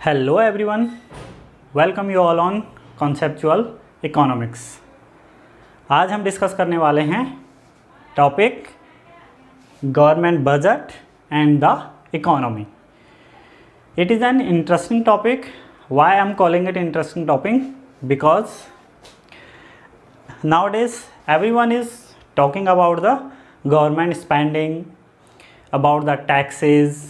Hello everyone, welcome you all on conceptual economics. आज हम discuss करने वाले हैं topic government budget and the economy. It is an interesting topic. Why I am calling it interesting topic? Because nowadays everyone is talking about the government spending, about the taxes,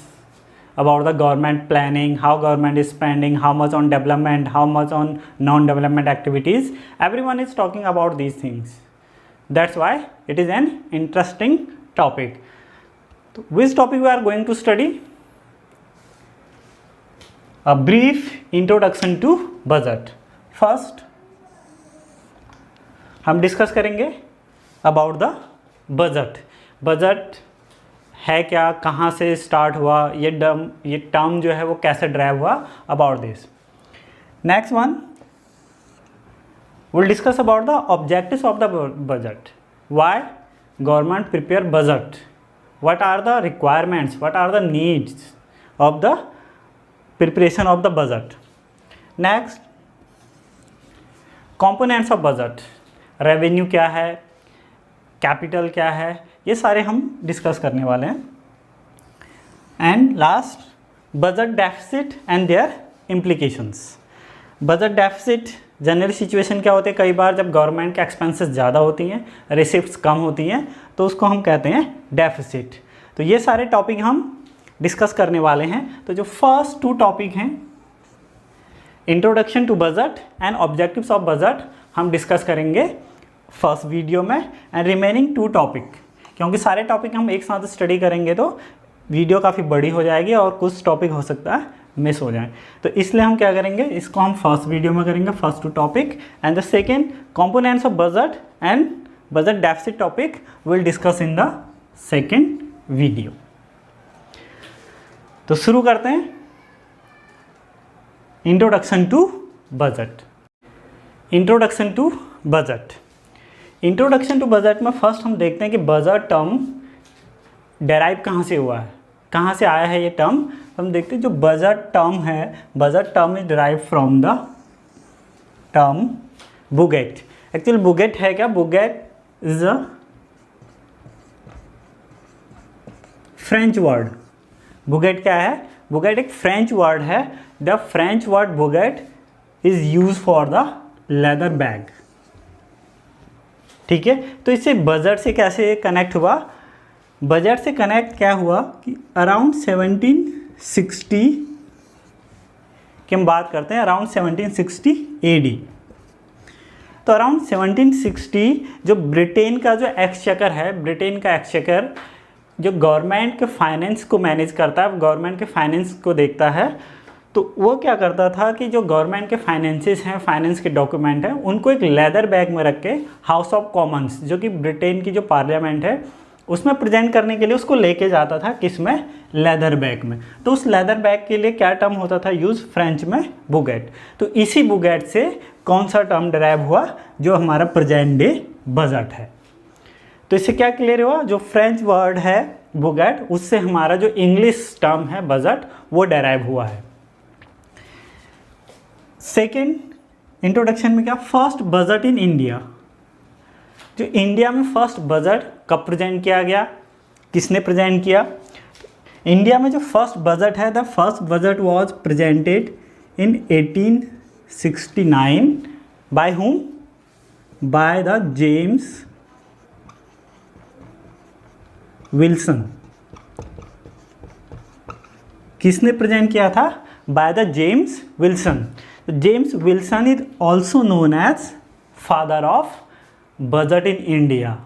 about the government planning, how government is spending, how much on development, how much on non-development activities. Everyone is talking about these things. That's why it is an interesting topic. So which topic we are going to study? A brief introduction to budget. First हम discuss करेंगे about the budget. Budget है क्या, कहाँ से start हुआ, ये term जो है वो कैसे ड्राइव हुआ, about this. Next one will discuss about the objectives of the budget. Why government prepare budget, what are the requirements, what are the needs of the preparation of the budget. Next components of budget, revenue क्या है, capital क्या है, ये सारे हम discuss करने वाले हैं। And last budget deficit and their implications. Budget deficit general situation क्या होते हैं, कई बार जब गवर्नमेंट के एक्सपेंसेस ज़्यादा होती हैं, रिसिप्ट्स कम होती हैं, तो उसको हम कहते हैं डेफिसिट। तो ये सारे टॉपिक हम डिस्कस करने वाले हैं। तो जो फर्स्ट टू टॉपिक हैं, introduction to budget and objectives of budget, हम डिस्कस करेंगे फर्स्ट वीडियो में। एंड रिमेनिंग टू टॉपिक, क्योंकि सारे टॉपिक हम एक साथ स्टडी करेंगे तो वीडियो काफ़ी बड़ी हो जाएगी और कुछ टॉपिक हो सकता है मिस हो जाए। तो इसलिए हम क्या करेंगे, इसको हम फर्स्ट वीडियो में करेंगे, first to topic. And the second components of budget and budget deficit topic will discuss in the second video. तो शुरू करते हैं introduction to budget. Introduction to budget. Introduction to budget में फर्स्ट हम देखते हैं कि बजट टर्म डेराइव कहाँ से हुआ है, कहाँ से आया है ये टर्म। हम देखते हैं जो बजट टर्म है, budget term is derive from the term bougette. Actually bougette है क्या, bougette is a French word. Bougette क्या है, बुगेट एक फ्रेंच वर्ड है। The French word bougette is use for the leather bag. ठीक है, तो इससे बजट से कैसे कनेक्ट हुआ, बजट से कनेक्ट क्या हुआ कि अराउंड 1760 की हम बात करते हैं, अराउंड 1760 AD। तो अराउंड 1760 जो ब्रिटेन का जो एक्सचेकर है, ब्रिटेन का एक्सचेकर जो गवर्नमेंट के फाइनेंस को मैनेज करता है, गवर्नमेंट के फाइनेंस को देखता है, तो वो क्या करता था कि जो गवर्नमेंट के फाइनेंसेस हैं, फाइनेंस के डॉक्यूमेंट हैं, उनको एक लेदर बैग में रख के हाउस ऑफ कॉमन्स, जो कि ब्रिटेन की जो पार्लियामेंट है, उसमें प्रेजेंट करने के लिए उसको लेके जाता था, किस में, लेदर बैग में। तो उस लेदर बैग के लिए क्या टर्म होता था यूज़, फ्रेंच में बुगेट। तो इसी बुगेट से कौन सा टर्म डिराइव हुआ, जो हमारा प्रेजेंट डे बजट है। तो इससे क्या क्लियर हुआ, जो फ्रेंच वर्ड है बुगेट, उससे हमारा जो इंग्लिश टर्म है बजट, वो डिराइव हुआ है। सेकेंड इंट्रोडक्शन में क्या, फर्स्ट बजट इन इंडिया। जो इंडिया में फर्स्ट बजट कब प्रेजेंट किया गया, किसने प्रेजेंट किया। इंडिया में जो फर्स्ट बजट है, the first budget was presented in 1869 by um, by the James Wilson. किसने प्रेजेंट किया था, by the James Wilson. James Wilson is also known as father of budget in India.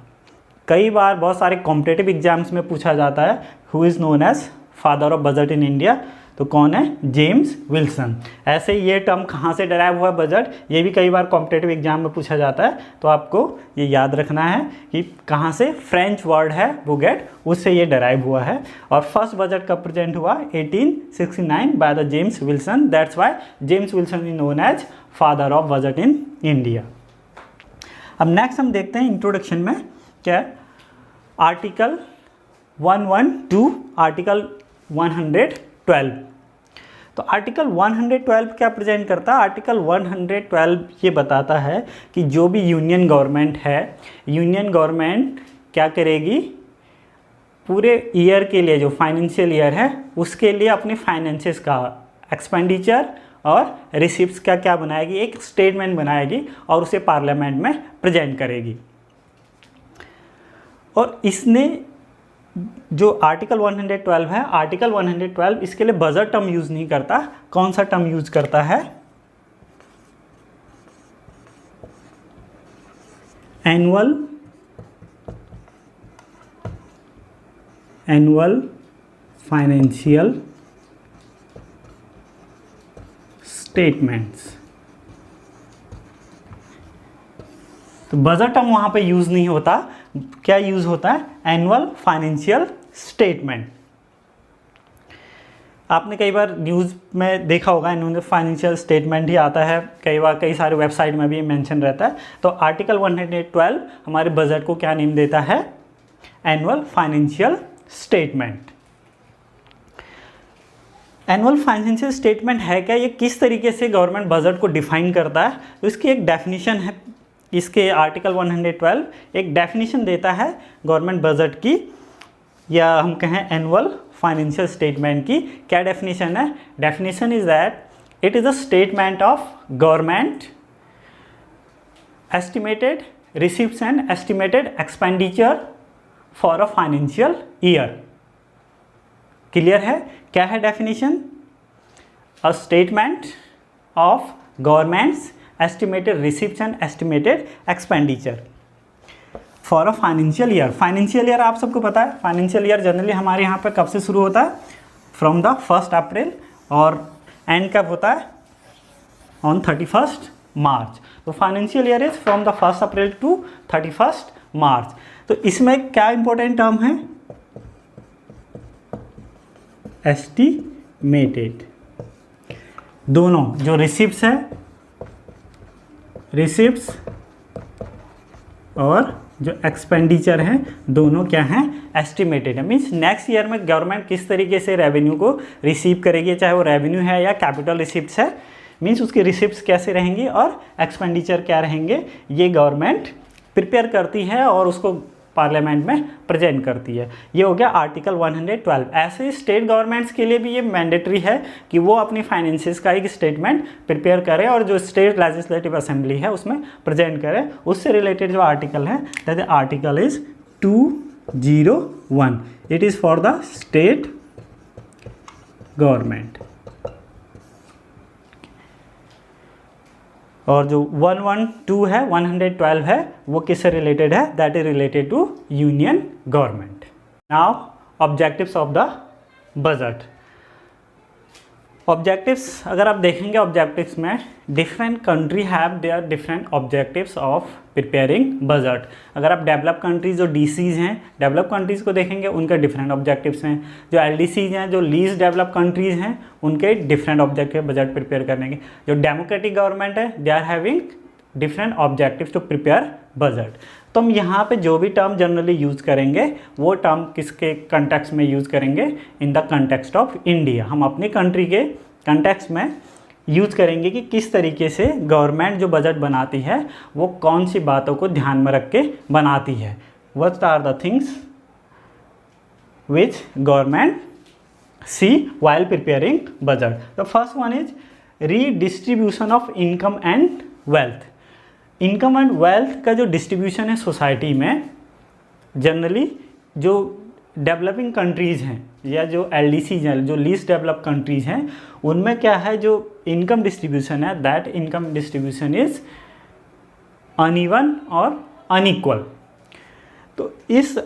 कई बार बहुत सारे competitive exams में पूछा जाता है who is known as father of budget in India, तो कौन है, जेम्स विल्सन। ऐसे ही ये टर्म कहाँ से डराइव हुआ बजट, ये भी कई बार कॉम्पिटेटिव एग्जाम में पूछा जाता है। तो आपको ये याद रखना है कि कहाँ से, फ्रेंच वर्ड है बुगेट, उससे ये डराइव हुआ है। और फर्स्ट बजट कब प्रेजेंट हुआ, 1869 by the James Wilson. That's why James Wilson is known as father of budget in India. अब नेक्स्ट हम देखते हैं इंट्रोडक्शन में क्या, आर्टिकल 112 आर्टिकल 112। तो आर्टिकल 112 क्या प्रेजेंट करता है? आर्टिकल 112 ये बताता है कि जो भी यूनियन गवर्नमेंट है, यूनियन गवर्नमेंट क्या करेगी, पूरे ईयर के लिए जो फाइनेंशियल ईयर है उसके लिए अपने फाइनेंसेस का एक्सपेंडिचर और रिसिप्ट्स का क्या बनाएगी, एक स्टेटमेंट बनाएगी और उसे पार्लियामेंट में प्रेजेंट करेगी। और इसने जो आर्टिकल 112 है, आर्टिकल 112 इसके लिए बजट टर्म यूज नहीं करता। कौन सा टर्म यूज करता है? Annual financial statements. तो बजट टर्म वहां पे यूज नहीं होता। क्या यूज होता है? Annual financial statement. आपने कई बार न्यूज़ में देखा होगा एनुअल फाइनेंशियल स्टेटमेंट ही आता है, कई बार कई सारे वेबसाइट में भी मेंशन रहता है। तो आर्टिकल 112 हमारे बजट को क्या नेम देता है? Annual financial statement. Annual financial statement है क्या? ये किस तरीके से गवर्नमेंट बजट को डिफाइन करता है? तो इसकी एक डेफिनेशन है, इसके आर्टिकल 112 एक डेफिनेशन देता है गवर्नमेंट बजट की, या हम कहें एनुअल फाइनेंशियल स्टेटमेंट की। क्या डेफिनेशन है? Definition is that it is a statement of government estimated receipts and estimated expenditure for a financial year. Clear है? क्या है definition? A statement of governments estimated receipts and estimated expenditure for a financial year. Financial year आप सबको पता है, financial year generally हमारे यहाँ पर कब से शुरू होता है? फ्रॉम द 1 अप्रैल, और एंड कब होता है? On 31 March. तो financial year is from the 1 April to 31 March. तो इसमें क्या इंपॉर्टेंट टर्म है? एस्टिमेटेड। दोनों जो रिसिप्ट्स है, रिसिप्ट्स और जो एक्सपेंडिचर है, दोनों क्या हैं? एस्टिमेटेड है। मीन्स नेक्स्ट ईयर में गवर्नमेंट किस तरीके से रेवेन्यू को रिसीव करेगी, चाहे वो रेवेन्यू है या कैपिटल रिसिप्ट्स है, मीन्स उसकी रिसिप्ट्स कैसे रहेंगी और एक्सपेंडिचर क्या रहेंगे, ये गवर्नमेंट प्रिपेयर करती है और उसको पार्लियामेंट में प्रेजेंट करती है। ये हो गया आर्टिकल 112। ऐसे स्टेट गवर्नमेंट्स के लिए भी ये मैंडेटरी है कि वो अपनी फाइनेंसेस का एक स्टेटमेंट प्रिपेयर करें और जो स्टेट लेजिस्लेटिव असेंबली है उसमें प्रेजेंट करें। उससे रिलेटेड जो आर्टिकल है that article is 201। It is for the state government. और जो 112 है, 112 है, वो किससे रिलेटेड है? That is related to union government. Now objectives of the budget. Objectives अगर आप देखेंगे, ऑब्जेक्टिव्स में different country have their different objectives of preparing budget. अगर आप डेवलप कंट्रीज जो डीसीज हैं, डेवलप कंट्रीज को देखेंगे, उनके डिफरेंट ऑब्जेक्टिव्स हैं। जो एलडीसीज हैं, जो लीस्ट डेवलप कंट्रीज हैं, उनके डिफरेंट ऑब्जेक्टिव बजट प्रिपेयर करने के। जो डेमोक्रेटिक गवर्नमेंट है, they are having different objectives to prepare budget. तो हम यहाँ पे जो भी टर्म जनरली यूज़ करेंगे, वो टर्म किसके कंटेक्स्ट में यूज़ करेंगे? In the context of India. हम अपनी कंट्री के कंटेक्स्ट में यूज़ करेंगे कि किस तरीके से गवर्नमेंट जो बजट बनाती है वो कौन सी बातों को ध्यान में रख के बनाती है। What are the things which government see while preparing budget. The first one is redistribution of income and wealth. Income and wealth का जो डिस्ट्रीब्यूशन है सोसाइटी में, जनरली जो डेवलपिंग कंट्रीज़ हैं या जो एलडीसीज हैं, जो लीस्ट डेवलप कंट्रीज़ हैं, उनमें क्या है, जो इनकम डिस्ट्रीब्यूशन है, that income distribution is uneven और अनइक्वल। तो इस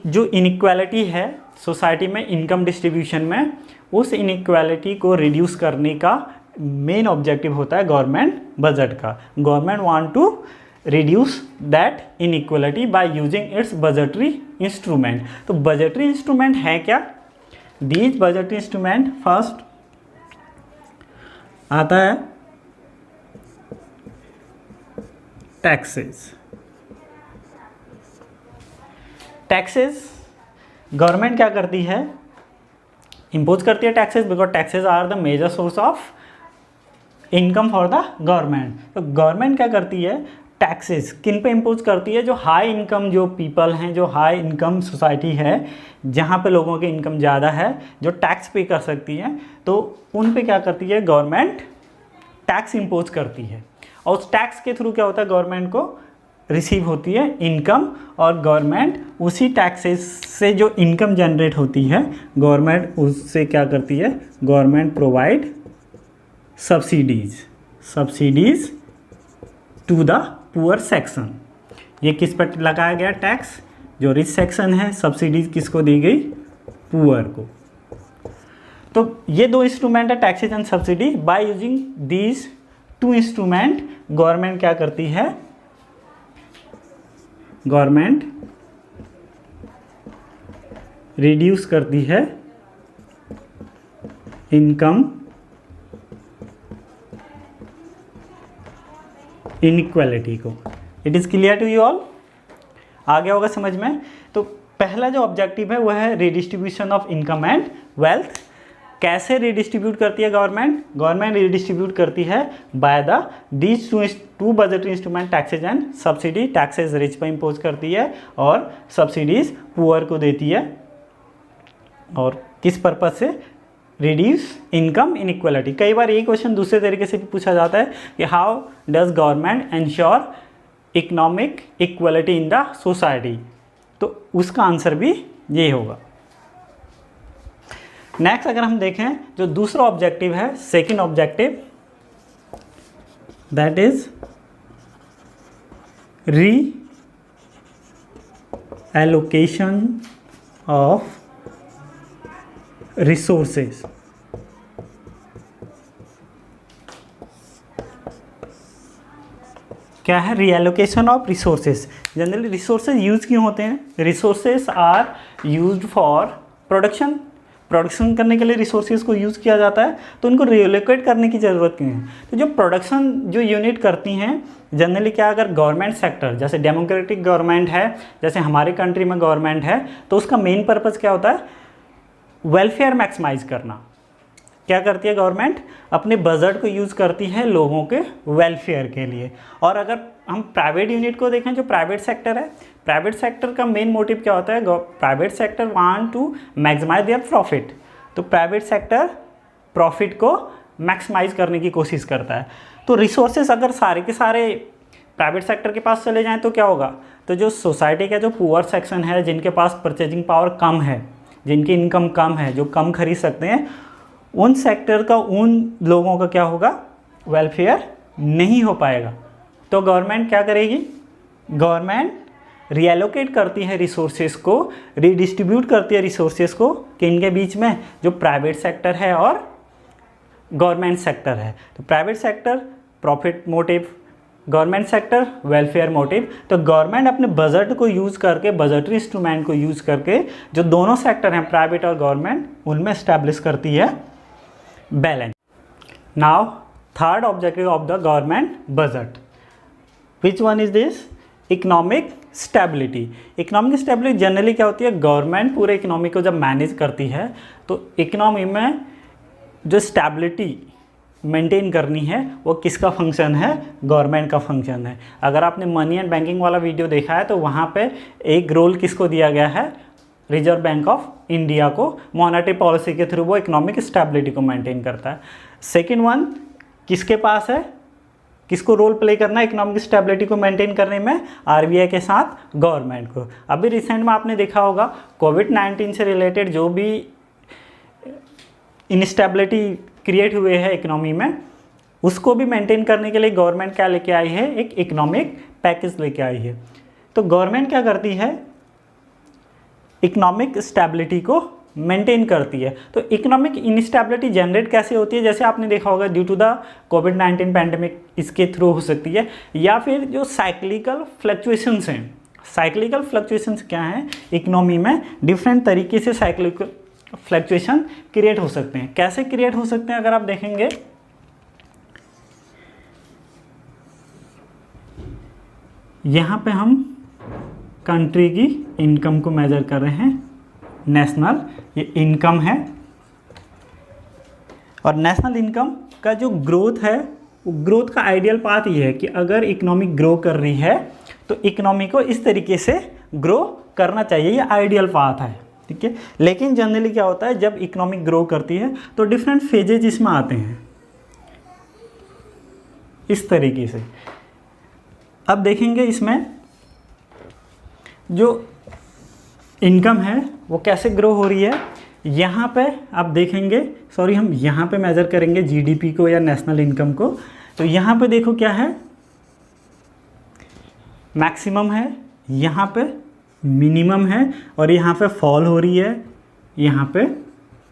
जो इनइक्वालिटी है सोसाइटी में इनकम डिस्ट्रीब्यूशन में, उस इनइक्वालिटी को रिड्यूस करने का मेन ऑब्जेक्टिव होता है गवर्नमेंट बजट का। Government want to reduce that inequality by using its budgetary instrument. तो बजटरी इंस्ट्रूमेंट है क्या? दीज बजटरी इंस्ट्रूमेंट, फर्स्ट आता है टैक्सेस। टैक्सेस गवर्नमेंट क्या करती है? इम्पोज करती है taxes because taxes are the major source of income for the government. तो गवर्नमेंट क्या करती है, टैक्सेस किन पे इम्पोज करती है, जो हाई इनकम जो पीपल हैं, जो हाई इनकम सोसाइटी है, जहाँ पे लोगों की इनकम ज़्यादा है, जो टैक्स पे कर सकती है, तो उन पे क्या करती है गवर्नमेंट, टैक्स इम्पोज करती है। और उस टैक्स के थ्रू क्या होता है, गवर्नमेंट को रिसीव होती है इनकम, और गवर्नमेंट उसी टैक्सेस से जो इनकम जनरेट होती है, गवर्नमेंट उससे क्या करती है, government provide subsidies to the poor section. ये किस पर लगाया गया टैक्स, जो रिच सेक्शन है, सब्सिडीज किसको दी गई, पुअर को। तो ये दो इंस्ट्रूमेंट है, taxes and subsidy. By using these two instrument government क्या करती है, गवर्नमेंट रिड्यूस करती है इनकम इनइक्वालिटी को। It is clear to you all, आ गया होगा समझ में। तो पहला जो ऑब्जेक्टिव है वह है redistribution of income and wealth. कैसे रिडिस्ट्रीब्यूट करती है गवर्नमेंट, गवर्नमेंट रिडिस्ट्रीब्यूट करती है by the these two budgetary instrument, taxes and subsidy. Taxes rich पर इम्पोज करती है और सब्सिडीज पुअर को देती है। और किस पर्पज से, रिड्यूस इनकम इनइक्वालिटी। कई बार ये क्वेश्चन दूसरे तरीके से भी पूछा जाता है कि how does government ensure economic equality in the society, तो उसका आंसर भी ये होगा। नेक्स्ट अगर हम देखें जो दूसरा ऑब्जेक्टिव है, second objective, that is reallocation of resources. क्या है, reallocation of resources. Generally resources use क्यों होते हैं, resources are used for production. Production करने के लिए रिसोर्सेज को यूज़ किया जाता है, तो उनको रीएलोकेट करने की ज़रूरत क्यों है। तो जो प्रोडक्शन जो यूनिट करती हैं जनरली क्या, अगर गवर्नमेंट सेक्टर जैसे डेमोक्रेटिक गवर्नमेंट है, जैसे हमारे कंट्री में गवर्नमेंट है, तो उसका मेन पर्पज़ क्या होता है, वेलफेयर मैक्सिमाइज करना। क्या करती है गवर्नमेंट, अपने बजट को यूज़ करती है लोगों के वेलफेयर के लिए। और अगर हम प्राइवेट यूनिट को देखें, जो प्राइवेट सेक्टर है, प्राइवेट सेक्टर का मेन मोटिव क्या होता है, private sector want to maximize their profit. तो प्राइवेट सेक्टर प्रॉफिट को मैक्सिमाइज करने की कोशिश करता है। तो रिसोर्सेज अगर सारे के सारे प्राइवेट सेक्टर के पास चले जाएं तो क्या होगा, तो जो सोसाइटी का जो पुअर सेक्शन है, जिनके पास परचेजिंग पावर कम है, जिनकी इनकम कम है, जो कम खरीद सकते हैं, उन सेक्टर का, उन लोगों का क्या होगा, वेलफेयर नहीं हो पाएगा। तो गवर्नमेंट क्या करेगी, गवर्नमेंट रीएलोकेट करती है रिसोर्सेज को, रीडिस्ट्रीब्यूट करती है रिसोर्सेज को, कि इनके बीच में जो प्राइवेट सेक्टर है और गवर्नमेंट सेक्टर है। तो private sector profit motive, government sector welfare motive. तो गवर्नमेंट अपने बजट को यूज़ करके, बजटरी इंस्ट्रूमेंट को यूज़ करके, जो दोनों सेक्टर हैं प्राइवेट और गवर्नमेंट, उनमें एस्टैब्लिश करती है balance. Now third objective of the government budget, which one is this, economic stability. Economic stability generally क्या होती है, गवर्नमेंट पूरे इकोनॉमी को जब मैनेज करती है तो इकोनॉमी में जो स्टेबिलिटी मेंटेन करनी है वो किसका फंक्शन है, गवर्नमेंट का फंक्शन है। अगर आपने मनी एंड बैंकिंग वाला वीडियो देखा है तो वहाँ पे एक रोल किसको दिया गया है, रिजर्व बैंक ऑफ इंडिया को, मॉनेटरी पॉलिसी के थ्रू वो इकोनॉमिक स्टेबिलिटी को मेंटेन करता है। सेकेंड वन किसके पास है, किसको रोल प्ले करना है इकोनॉमिक स्टेबिलिटी को मेंटेन करने में, आरबीआई के साथ गवर्नमेंट को। अभी रिसेंट में आपने देखा होगा कोविड-19 से रिलेटेड जो भी इनस्टेबिलिटी क्रिएट हुए हैं इकोनॉमी में, उसको भी मेंटेन करने के लिए गवर्नमेंट क्या लेके आई है, एक इकोनॉमिक पैकेज लेके आई है। तो गवर्नमेंट क्या करती है, इकोनॉमिक स्टेबिलिटी को मेंटेन करती है। तो इकोनॉमिक इनस्टेबिलिटी जनरेट कैसे होती है, जैसे आपने देखा होगा ड्यू टू द कोविड-19 पैंडेमिक, इसके थ्रू हो सकती है, या फिर जो साइक्लिकल फ्लक्चुएशंस हैं। साइक्लिकल फ्लक्चुएशंस क्या हैं, इकोनॉमी में डिफरेंट तरीके से साइक्लिकल फ्लक्चुएशन क्रिएट हो सकते हैं। कैसे क्रिएट हो सकते हैं, अगर आप देखेंगे यहाँ पे हम कंट्री की इनकम को मेजर कर रहे हैं, नेशनल ये इनकम है, और नेशनल इनकम का जो ग्रोथ है, ग्रोथ का आइडियल पाथ ये है कि अगर इकोनॉमी ग्रो कर रही है तो इकोनॉमी को इस तरीके से ग्रो करना चाहिए, ये आइडियल पाथ है, ठीक है। लेकिन जनरली क्या होता है, जब इकोनॉमी ग्रो करती है तो डिफरेंट फेजेज इसमें आते हैं इस तरीके से। अब देखेंगे इसमें जो इनकम है वो कैसे ग्रो हो रही है। यहाँ पे आप देखेंगे, सॉरी हम यहाँ पे मेज़र करेंगे जीडीपी को या नेशनल इनकम को। तो यहाँ पे देखो क्या है, मैक्सिमम है, यहाँ पे मिनिमम है और यहाँ पे फॉल हो रही है, यहाँ पे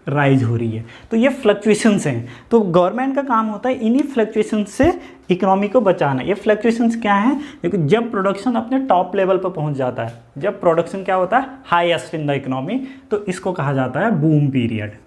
राइज हो रही है। तो ये फ्लक्चुएशंस हैं। तो गवर्नमेंट का काम होता है इन्हीं फ्लक्चुएशंस से इकोनॉमी को बचाना। ये फ्लक्चुएशंस क्या हैं, देखो जब प्रोडक्शन अपने टॉप लेवल पर पहुंच जाता है, जब प्रोडक्शन क्या होता है हाईएस्ट इन द इकोनॉमी, तो इसको कहा जाता है boom period.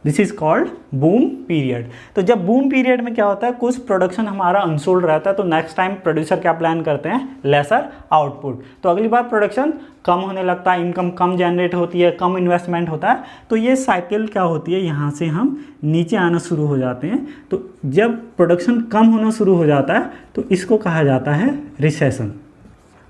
This is called boom period. तो जब बूम पीरियड में क्या होता है, कुछ प्रोडक्शन हमारा अनसोल्ड रहता है, तो नेक्स्ट टाइम प्रोड्यूसर क्या प्लान करते हैं, लेसर आउटपुट। तो अगली बार प्रोडक्शन कम होने लगता है, इनकम कम जनरेट होती है, कम इन्वेस्टमेंट होता है। तो ये साइकिल क्या होती है, यहाँ से हम नीचे आना शुरू हो जाते हैं। तो जब प्रोडक्शन कम होना शुरू हो जाता है तो इसको कहा जाता है रिसेशन।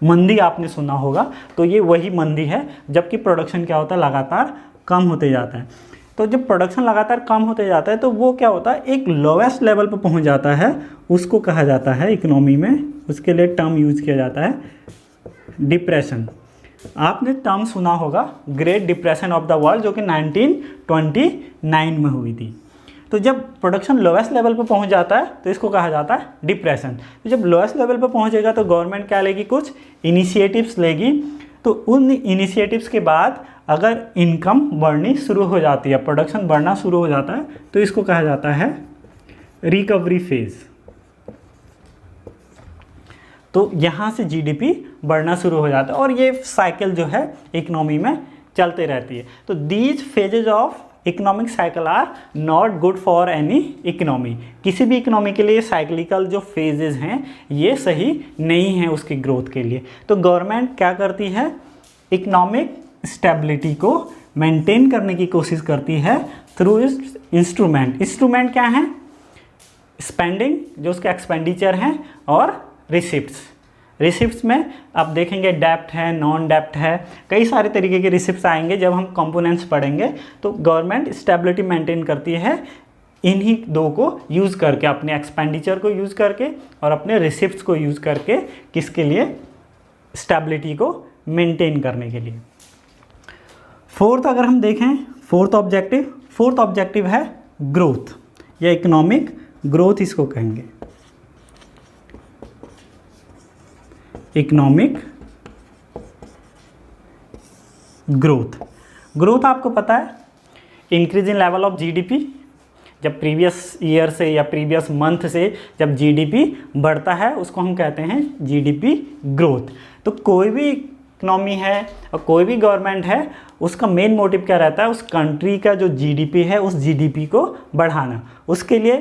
मंदी आपने सुना होगा, तो ये वही मंदी है जबकि प्रोडक्शन क्या होता है लगातार कम होते जाता है। तो जब प्रोडक्शन लगातार कम होते जाता है तो वो क्या होता है, एक लोवेस्ट लेवल पर पहुंच जाता है, उसको कहा जाता है इकोनॉमी में, उसके लिए टर्म यूज किया जाता है डिप्रेशन। आपने टर्म सुना होगा great depression of the world, जो कि 1929 में हुई थी। तो जब प्रोडक्शन लोवेस्ट लेवल पर पहुंच जाता है तो इसको कहा जाता है डिप्रेशन। तो जब लोवेस्ट लेवल पर पहुंचेगा तो गवर्नमेंट क्या लेगी, कुछ इनिशिएटिव्स लेगी। तो उन इनिशिएटिव्स के बाद अगर इनकम बढ़नी शुरू हो जाती है, प्रोडक्शन बढ़ना शुरू हो जाता है, तो इसको कहा जाता है रिकवरी फेज। तो यहाँ से जीडीपी बढ़ना शुरू हो जाता है और ये साइकिल जो है इकोनॉमी में चलते रहती है। तो these phases of economic cycle are not good for any economy. किसी भी इकोनॉमी के लिए साइक्लिकल जो फेजेस हैं ये सही नहीं है उसकी ग्रोथ के लिए। तो गवर्नमेंट क्या करती है, इकोनॉमिक स्टेबिलिटी को मेंटेन करने की कोशिश करती है थ्रू इस इंस्ट्रूमेंट। इंस्ट्रूमेंट क्या है, स्पेंडिंग जो उसके एक्सपेंडिचर हैं, और रिसिप्ट्स। रिसिप्ट्स में आप देखेंगे डेप्ट है, नॉन डेप्ट है, कई सारे तरीके के रिसिप्ट्स आएंगे जब हम कंपोनेंट्स पढ़ेंगे। तो गवर्नमेंट स्टेबिलिटी मेंटेन करती है इन्हीं दो को यूज़ करके, अपने एक्सपेंडिचर को यूज़ करके और अपने रिसिप्ट्स को यूज़ करके, किसके लिए, स्टेबिलिटी को मेंटेन करने के लिए। फोर्थ अगर हम देखें, फोर्थ ऑब्जेक्टिव है ग्रोथ या इकोनॉमिक ग्रोथ, इसको कहेंगे इकोनॉमिक ग्रोथ आपको पता है increase in level of GDP. जब प्रीवियस ईयर से या प्रीवियस मंथ से जब जीडीपी बढ़ता है उसको हम कहते हैं जीडीपी ग्रोथ। तो कोई भी इकोनॉमी है और कोई भी गवर्नमेंट है, उसका मेन मोटिव क्या रहता है, उस कंट्री का जो जीडीपी है उस जीडीपी को बढ़ाना। उसके लिए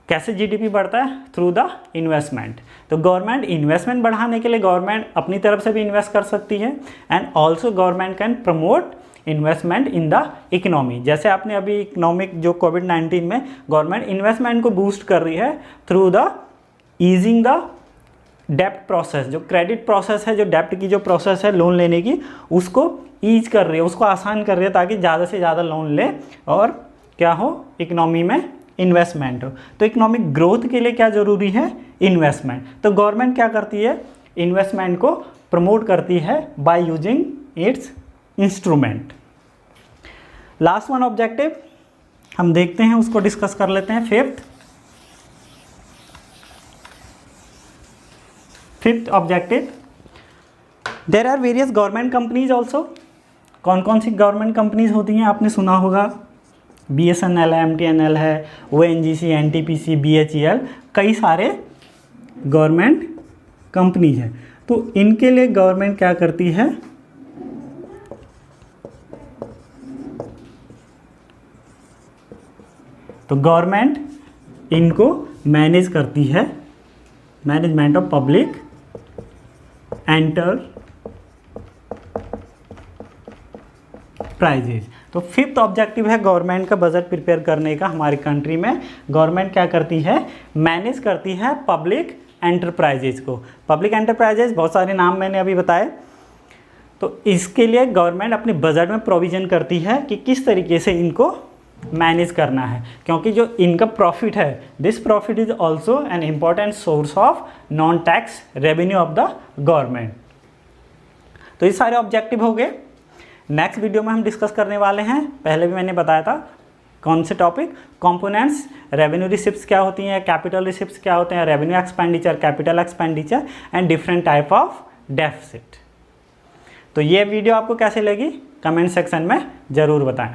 कैसे जीडीपी बढ़ता है, थ्रू द इन्वेस्टमेंट। तो गवर्नमेंट इन्वेस्टमेंट बढ़ाने के लिए गवर्नमेंट अपनी तरफ से भी इन्वेस्ट कर सकती है, and also government can promote investment in the economy. जैसे आपने अभी इकोनॉमिक जो कोविड-19 में गवर्नमेंट इन्वेस्टमेंट को बूस्ट कर रही है थ्रू द ईजिंग द डेप्ट प्रोसेस। जो क्रेडिट प्रोसेस है, जो डेप्ट की जो प्रोसेस है लोन लेने की, उसको ईज कर रही है, उसको आसान कर रही है ताकि ज़्यादा से ज़्यादा लोन ले और क्या हो, इकोनॉमी में इन्वेस्टमेंट हो। तो इकोनॉमिक ग्रोथ के लिए क्या ज़रूरी है, इन्वेस्टमेंट। तो गवर्नमेंट क्या करती है, इन्वेस्टमेंट को प्रमोट करती है by using its instrument. Last one objective हम देखते हैं, उसको डिस्कस कर लेते हैं। Fifth objective, there are various government companies also. कौन कौन सी गवर्नमेंट कंपनीज होती हैं, आपने सुना होगा BSNL है, MTNL है, ONGC, NTPC, BHEL, कई सारे गवर्नमेंट कंपनीज हैं। तो इनके लिए गवर्नमेंट क्या करती है, तो गवर्नमेंट इनको मैनेज करती है, मैनेजमेंट ऑफ पब्लिक एंटरप्राइजेज। तो फिफ्थ ऑब्जेक्टिव है गवर्नमेंट का बजट प्रिपेयर करने का। हमारी कंट्री में गवर्नमेंट क्या करती है, मैनेज करती है पब्लिक एंटरप्राइजेज को। पब्लिक एंटरप्राइजेज बहुत सारे नाम मैंने अभी बताए। तो इसके लिए गवर्नमेंट अपने बजट में प्रोविज़न करती है कि किस तरीके से इनको मैनेज करना है, क्योंकि जो इनका प्रॉफिट है, this profit is also an important source of non tax revenue of the government. तो ये सारे ऑब्जेक्टिव हो गए। नेक्स्ट वीडियो में हम डिस्कस करने वाले हैं, पहले भी मैंने बताया था कौन से टॉपिक, कंपोनेंट्स, रेवेन्यू रिसिप्ट्स क्या होती हैं, कैपिटल रिसिप्ट्स क्या होते हैं, revenue expenditure, capital expenditure and different type of deficit. तो ये वीडियो आपको कैसे लगी कमेंट सेक्शन में ज़रूर बताएं।